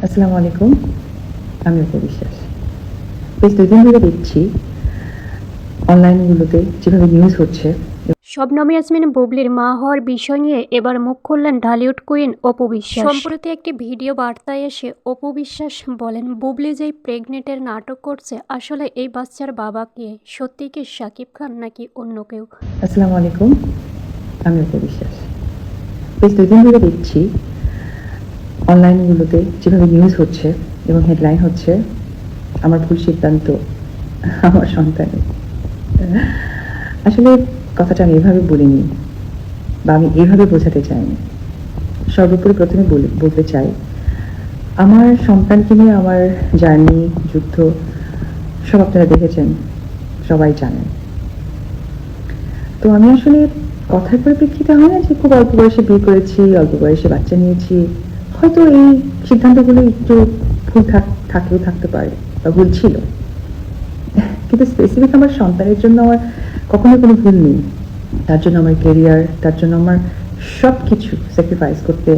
আসসালামু আলাইকুম। আমি অপু বিশ্বাস। বেশ ২ দিন ধরে দেখছি অনলাইনগুলোতে যেভাবে নিউজ হচ্ছে। শবনম ইয়াসমিন বুবলির মা হওয়ার বিষয় নিয়ে এবার মুখ খুললেন ঢালিউড কুইন অপু বিশ্বাস। সম্প্রতি একটি ভিডিও বার্তায় এসে অপু বিশ্বাস বলেন, বুবলি যেই প্রেগনেন্টের নাটক করছে, আসলে এই বাচ্চার বাবা কে? সত্যি কি শাকিব খান নাকি অন্য কেউ? আসসালামু আলাইকুম। আমি অপু বিশ্বাস। বেশ ২ দিন ধরে দেখছি অনলাইনগুলোতে যেভাবে নিউজ হচ্ছে এবং হেডলাইন হচ্ছে আমার ভুল সিদ্ধান্ত আমার সন্তানের। আসলে কথাটা আমি এভাবে বলিনি বা আমি এভাবে বোঝাতে চাইনি। সর্বোপরি প্রথমে বলতে চাই, আমার সন্তানকে নিয়ে আমার জার্নি, যুদ্ধ সব আপনারা দেখেছেন, সবাই জানেন। তো আমি আসলে কথার পরিপ্রেক্ষিতে হয় না যে খুব অল্প বয়সে বিয়ে করেছি, অল্প বয়সে বাচ্চা নিয়েছি। হয়তো এই সিদ্ধান্তগুলো একটু ভুল থাকলেও থাকতে পারে বা ভুল ছিল। কিন্তু স্পেসিফিক আমার সন্তানের জন্য আমার কখনো কোনো ভুল নেই। তার জন্য আমার ক্যারিয়ার, তার জন্য আমার সবকিছু স্যাক্রিফাইস করতে